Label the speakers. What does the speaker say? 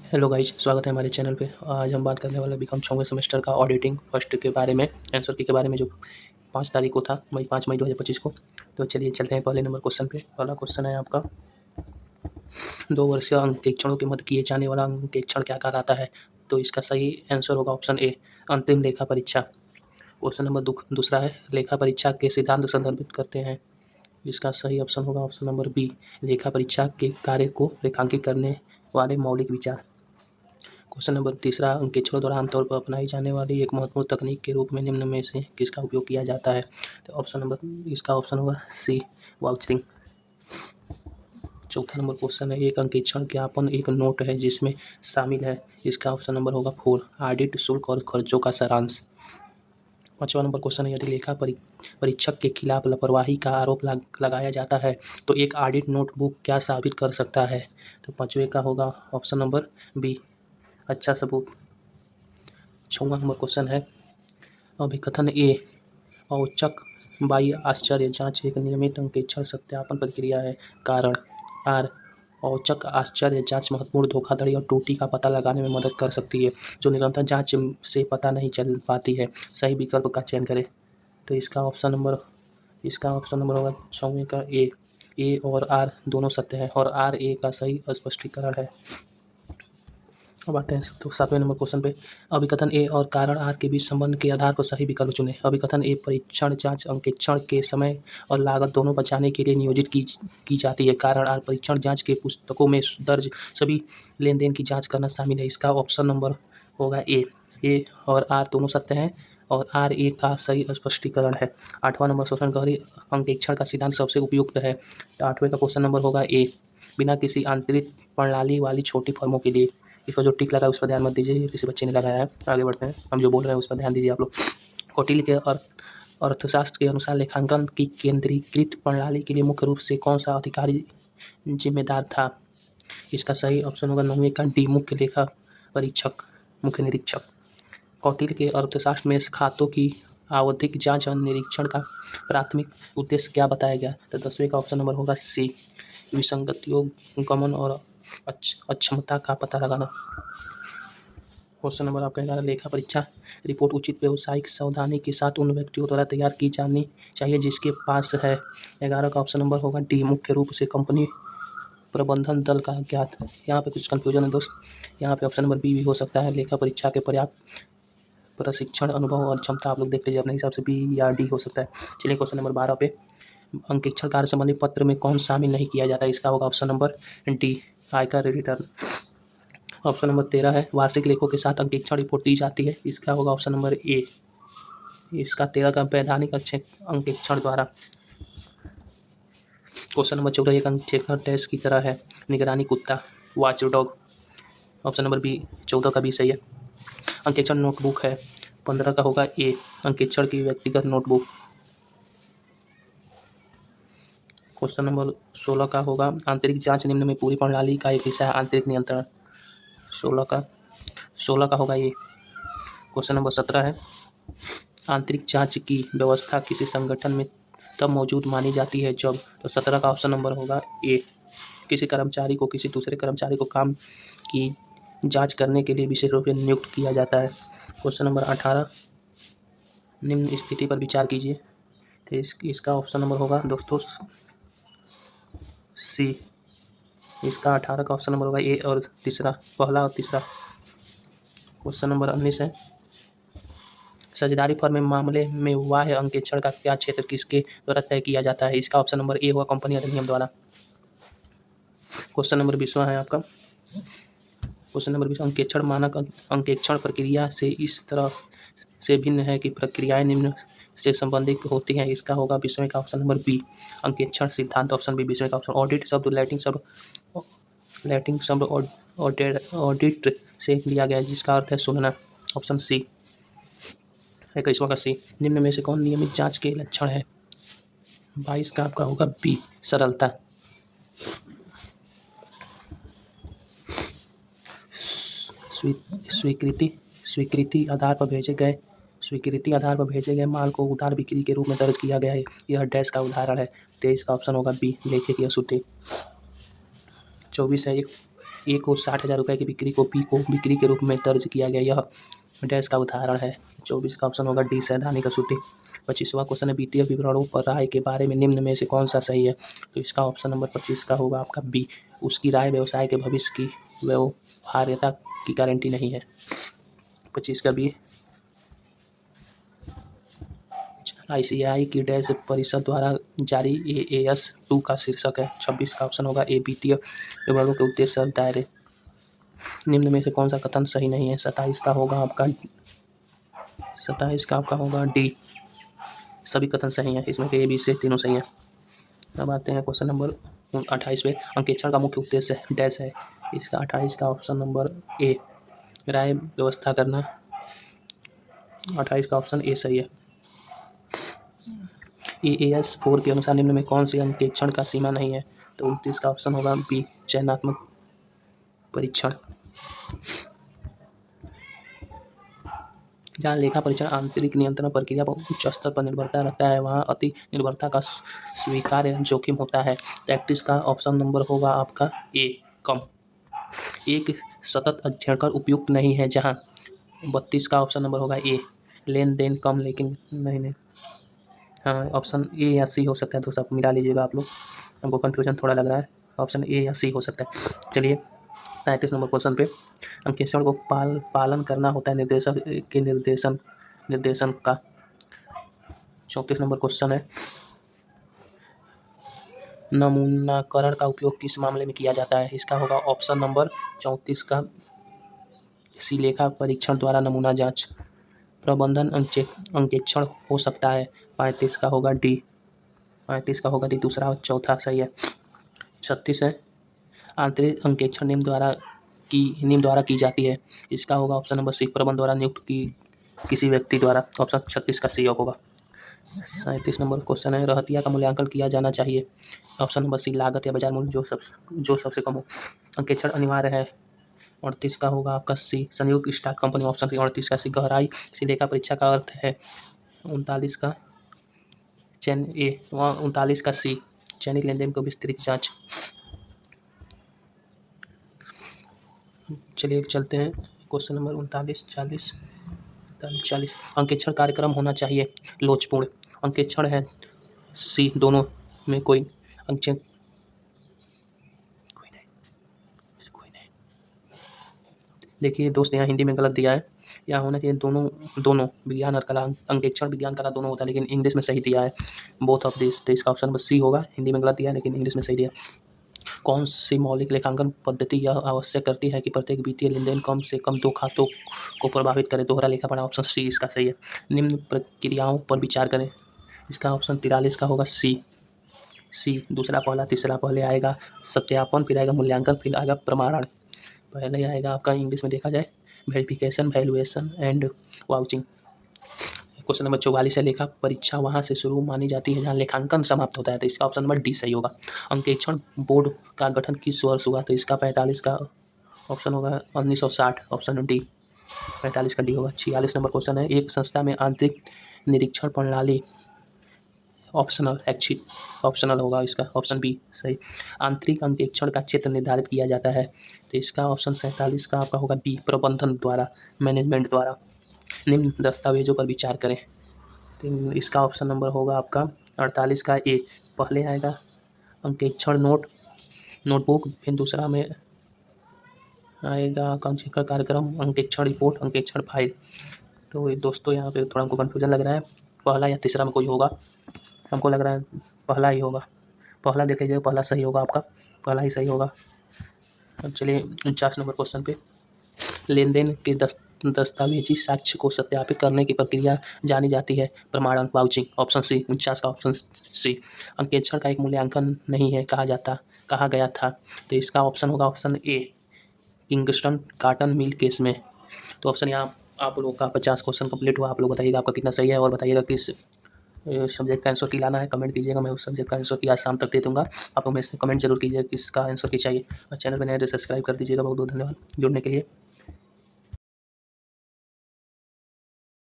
Speaker 1: Hello guys, स्वागत है हमारे चैनल पे। आज हम बात करने वाले बीकॉम 6वें सेमेस्टर का ऑडिटिंग फर्स्ट के बारे में, आंसर की के बारे में, जो 5 तारीख को था, 5 मई 2025 को। तो चलिए चलते हैं पहले नंबर क्वेश्चन पे। पहला क्वेश्चन है आपका, 2 वर्षीय अंकेक्षणों के मध्य किए जाने वाला अंकेक्षण क्या कहलाता है? तो इसका सही आंसर होगा ऑप्शन ए, अंतिम लेखा परीक्षा। क्वेश्चन नंबर दूसरा है, लेखा परीक्षा के सिद्धांत संदर्भित करते हैं। इसका सही ऑप्शन होगा ऑप्शन नंबर बी, लेखा परीक्षा के कार्य को रेखांकित करने वाले मौलिक विचार। क्वेश्चन नंबर तीसरा, अंकेक्षणों द्वारा आमतौर पर अपनाई जाने वाली एक महत्वपूर्ण तकनीक के रूप में निम्न में से किसका उपयोग किया जाता है? तो इसका ऑप्शन होगा सी, वाउचरिंग। चौथा नंबर क्वेश्चन है, एक अंकेक्षण ज्ञापन एक नोट है जिसमें शामिल है। इसका ऑप्शन नंबर होगा 4, ऑडिट शुल्क और खर्चों का सारांश। पांचवा नंबर क्वेश्चन है, यदि लेखा परीक्षक के खिलाफ लापरवाही का आरोप लगाया जाता है तो एक ऑडिट नोटबुक क्या साबित कर सकता है? तो पांचवे का होगा ऑप्शन नंबर बी, अच्छा सबूत। छठवां नंबर क्वेश्चन है, अभिकथन ए, औचक बाह्य आश्चर्य जांच एक नियमित अंकेक्षण सत्यापन प्रक्रिया है। कारण आर, औचक आश्चर्य जांच महत्वपूर्ण धोखाधड़ी और त्रुटि का पता लगाने में मदद कर सकती है जो निरंतर जांच से पता नहीं चल पाती है। सही विकल्प का चयन करें। तो इसका ऑप्शन नंबर होगा 6वें का ए और आर दोनों सत्य है और आर ए का सही स्पष्टीकरण है। अब आते हैं तो 7वें नंबर क्वेश्चन पे, अभिकथन ए और कारण आर के बीच संबंध के आधार पर सही विकल्प चुनें। अभिकथन ए, परीक्षण जांच अंकेक्षण के समय और लागत दोनों बचाने के लिए नियोजित की जाती है। कारण आर, परीक्षण जांच के पुस्तकों में दर्ज सभी लेन देन की जांच करना शामिल है। इसका ऑप्शन नंबर होगा ए और आर दोनों सत्य हैं और आर ए का सही स्पष्टीकरण है। 8वां नंबर क्वेश्चन, गहरी अंकेक्षण का सिद्धांत सबसे उपयुक्त है। तो 8वें का क्वेश्चन नंबर होगा ए, बिना किसी आंतरिक प्रणाली वाली छोटी फर्मों के लिए। इस पर जो टिक लगा है उस पर ध्यान मत दीजिए, किसी बच्चे ने लगाया है। आगे बढ़ते हैं, हम जो बोल रहे हैं उस पर ध्यान दीजिए आप लोग। कौटिल्य के अर्थशास्त्र के अनुसार लेखांकन की केंद्रीकृत प्रणाली के लिए मुख्य रूप से कौन सा अधिकारी जिम्मेदार था? इसका सही ऑप्शन होगा 9वें का डी, मुख्य लेखा परीक्षक, मुख्य निरीक्षक। कौटिल्य के अर्थशास्त्र में खातों की आवधिक जांच और निरीक्षण का प्राथमिक उद्देश्य क्या बताया गया? तो 10वें का ऑप्शन नंबर होगा सी, विसंगतियों, गमन और अक्षमता का पता लगाना। क्वेश्चन नंबर आपका 11, लेखा परीक्षा रिपोर्ट उचित व्यावसायिक सावधानी के साथ उन व्यक्तियों द्वारा तैयार की जानी चाहिए जिसके पास है। 11 का ऑप्शन नंबर होगा डी, मुख्य रूप से कंपनी प्रबंधन दल का ज्ञात। यहाँ पे कुछ कन्फ्यूजन है दोस्त, यहाँ पे ऑप्शन नंबर बी भी हो सकता है, लेखा परीक्षा के पर्याप्त प्रशिक्षण, अनुभव और क्षमता। आप लोग देख लीजिए अपने हिसाब से, बी या डी हो सकता है। चलिए क्वेश्चन नंबर 12 पे, अंकेक्षण कार्य संबंधी पत्र में कौन शामिल नहीं किया जाता है? इसका होगा ऑप्शन नंबर डी, आयकर रिटर्न। ऑप्शन नंबर 13 है, वार्षिक लेखों के साथ अंकेक्षण रिपोर्ट दी जाती है। इसका होगा ऑप्शन नंबर ए, इसका 13 का वैधानिक अंकेक्षण द्वारा। क्वेश्चन नंबर 14, एक अंकेक्षण टेस्ट की तरह है, निगरानी कुत्ता, watch dog. Option number B, 14 का बी सही है। अंकेक्षण नोटबुक है, 15 का होगा ए, अंकेक्षण की व्यक्तिगत नोटबुक। क्वेश्चन नंबर 16 का होगा, आंतरिक जांच निम्न में पूरी प्रणाली का एक हिस्सा है, आंतरिक नियंत्रण। 16 का होगा ये। क्वेश्चन नंबर 17 है, आंतरिक जांच की व्यवस्था किसी संगठन में तब मौजूद मानी जाती है जब। तो 17 का ऑप्शन नंबर होगा ए, किसी कर्मचारी को किसी दूसरे कर्मचारी को काम की जांच करने के लिए विशेष रूप से नियुक्त किया जाता है। क्वेश्चन नंबर 18, निम्न स्थिति पर विचार कीजिए। तो इसका ऑप्शन नंबर होगा दोस्तों सी, इसका 18 का ऑप्शन नंबर होगा ए और तीसरा, पहला और तीसरा। क्वेश्चन नंबर 19 है, साझेदारी फर्म में मामले में बाह्य अंकेक्षण का क्या क्षेत्र किसके द्वारा तय किया जाता है? इसका ऑप्शन नंबर ए होगा कंपनी अधिनियम द्वारा। क्वेश्चन नंबर 20 है आपका, क्वेश्चन नंबर 20, अंकेक्षण मानक अंकेक्षण प्रक्रिया से इस तरह से भिन्न है कि प्रक्रियाएं निम्न से संबंधित होती हैं। इसका होगा 20वें का ऑप्शन नंबर बी, अंकेक्षण सिद्धांत। ऑप्शन बी 20वें का ऑप्शन। ऑडिट शब्द लैटिन शब्द ऑडिट से लिया गया है जिसका अर्थ है सुनना। Option C. 21वां का सी, निम्न में से कौन नियमित जांच के लक्षण है? 22 का आपका होगा बी, सरलता। स्वीकृति आधार पर भेजे गए माल को उधार बिक्री के रूप में दर्ज किया गया है। यह डैश का उदाहरण है। 23 का ऑप्शन होगा बी, लेखे की अशुद्धि। 24 है, ए को 60,000 रुपये की बिक्री को बी को बिक्री के रूप में दर्ज किया गया, यह डैश का उदाहरण है। 24 का ऑप्शन होगा डी सैद्धांतिक सूत्र। 25वां क्वेश्चन है वित्तीय विवरणों पर राय के बारे में निम्न में से कौन सा सही है, तो इसका ऑप्शन नंबर 25 का होगा आपका बी। उसकी राय व्यवसाय के भविष्य की व्यवहार्यता की गारंटी नहीं है। 25 का बी। ICAI की डैश परिषद द्वारा जारी AAS 2 का शीर्षक है। 26 का ऑप्शन होगा ए वित्तीय विवरणों के उद्देश्य और दायरे। निम्न में से कौन सा कथन सही नहीं है। 27 का आपका होगा डी, सभी कथन सही हैं इसमें से, ए बी से तीनों सही हैं। अब आते हैं क्वेश्चन नंबर 28 पे। अंकेक्षण का मुख्य उद्देश्य डैश है, इसका 28 का ऑप्शन नंबर ए, राय व्यवस्था करना। 28 का ऑप्शन ए सही है। AAS 4 के अनुसार निम्न में कौन सी अंकेक्षण का सीमा नहीं है, तो 29 का ऑप्शन होगा बी, चयनात्मक परीक्षण। जहाँ लेखा परीक्षण आंतरिक नियंत्रण प्रक्रिया पर उच्च स्तर पर निर्भरता रखता है, वहाँ अति निर्भरता का स्वीकार्य जोखिम होता है। 31 का ऑप्शन नंबर होगा आपका ए, कम। एक सतत अध्ययन कर उपयुक्त नहीं है, जहाँ 32 का ऑप्शन नंबर होगा ए, लेन देन कम लेकिन नहीं। हाँ, ऑप्शन ए या सी हो सकता है, तो सब मिला लीजिएगा आप लोग, हमको कन्फ्यूजन थोड़ा लग रहा है। ऑप्शन ए या सी हो सकता है। चलिए 33 नंबर क्वेश्चन पे। अंकेक्षण को पालन करना होता है निर्देशक के निर्देशन का। 34 नंबर क्वेश्चन है, नमूनाकरण का उपयोग किस मामले में किया जाता है, इसका होगा ऑप्शन नंबर 34 का सी, लेखा परीक्षण द्वारा नमूना जांच। प्रबंधन अंकेक्षण हो सकता है। 35 का होगा डी, 35 का होगा डी, दूसरा और चौथा सही है। 36 है, आंतरिक अंकेक्षण निम्न द्वारा की जाती है, इसका होगा ऑप्शन नंबर सी, प्रबंधन द्वारा नियुक्त की किसी व्यक्ति द्वारा। ऑप्शन 36 का सी होगा। 37 नंबर क्वेश्चन है, रहतिया का मूल्यांकन किया जाना चाहिए। ऑप्शन नंबर सी, लागत या बाजार मूल्य जो सबसे कम हो। अंकेक्षण अनिवार्य है। 38 का होगा आपका सी, संयुक्त स्टॉक कंपनी। ऑप्शन 38 का सी, गहराई से लेखा परीक्षा का अर्थ है। 39 का 39 का सी, चयनित लेनदेन को विस्तृत जांच। चलिए चलते हैं क्वेश्चन नंबर 39, 40। अंकेक्षण कार्यक्रम होना चाहिए लोचपूर्ण। अंकेक्षण है सी, दोनों में कोई अंकेक्षण कोई नहीं। देखिए दोस्त, यहाँ हिंदी में गलत दिया है, यहाँ होना चाहिए दोनों विज्ञान और कला। अंकेक्षण विज्ञान कला दोनों होता है, लेकिन इंग्लिश में सही दिया है बोथ ऑफ दिस, तो इसका ऑप्शन बस सी होगा। हिंदी में गलत दिया है लेकिन इंग्लिश में सही दिया। कौन सी मौलिक लेखांकन पद्धति यह आवश्यक करती है कि प्रत्येक वित्तीय लेनदेन कम से कम 2 खातों को प्रभावित करे, दोहरा लेखापढ़ा। ऑप्शन सी इसका सही है। निम्न प्रक्रियाओं पर विचार करें, इसका ऑप्शन 43 का होगा सी, दूसरा पहला, तीसरा पहले आएगा सत्यापन, फिर आएगा मूल्यांकन, फिर आएगा प्रमाणन। पहले आएगा आपका इंग्लिश में देखा जाए verification, valuation and vouching. Question number 44 है, लेखा परीक्षा वहाँ से शुरू मानी जाती है जहाँ लेखांकन समाप्त होता है, तो इसका ऑप्शन नंबर डी सही होगा। अंकेक्षण बोर्ड का गठन किस वर्ष हुआ, तो इसका 45 का ऑप्शन होगा 1960, ऑप्शन डी, 45 का डी होगा। 46 नंबर क्वेश्चन है, एक संस्था में आंतरिक निरीक्षण प्रणाली ऑप्शनल होगा, इसका ऑप्शन बी सही। आंतरिक अंकेक्षण का क्षेत्र निर्धारित किया जाता है, तो इसका ऑप्शन 47 का आपका होगा बी, प्रबंधन द्वारा, मैनेजमेंट द्वारा। निम्न दस्तावेजों पर विचार करें, तो इसका ऑप्शन नंबर होगा आपका 48 का ए, पहले आएगा अंकेक्षण नोटबुक, फिर दूसरा में आएगा अंकेक्षण कार्यक्रम, अंकेक्षण रिपोर्ट, अंकेक्षण फाइल। तो दोस्तों यहाँ पे थोड़ा हमको कन्फ्यूजन लग रहा है, पहला या तीसरा में कोई होगा, हमको लग रहा है पहला ही होगा। पहला देख लीजिए, पहला सही होगा आपका, पहला ही सही होगा। अब चलिए 49 नंबर क्वेश्चन पे। लेनदेन के दस्तावेजी साक्ष्य को सत्यापित करने की प्रक्रिया जानी जाती है प्रमाणन, वाउचिंग। ऑप्शन सी, 49 का ऑप्शन सी। अंकेक्षण का एक मूल्यांकन नहीं है कहा गया था, तो इसका ऑप्शन होगा option A, Kingston cotton mill case में। तो ऑप्शन यहाँ आप लोगों का 50 क्वेश्चन कंप्लीट हुआ। आप लोग बताइएगा आपका कितना सही है, और बताइएगा किस सब्जेक्ट का आंसर की लाना है, कमेंट कीजिएगा, मैं उस सब्जेक्ट का आंसर की आज शाम तक दे दूँगा। आप लोग में से कमेंट जरूर कीजिएगा किसका आंसर की चाहिए, और चैनल पर नए तो सब्सक्राइब कर दीजिएगा। बहुत बहुत धन्यवाद जुड़ने के लिए।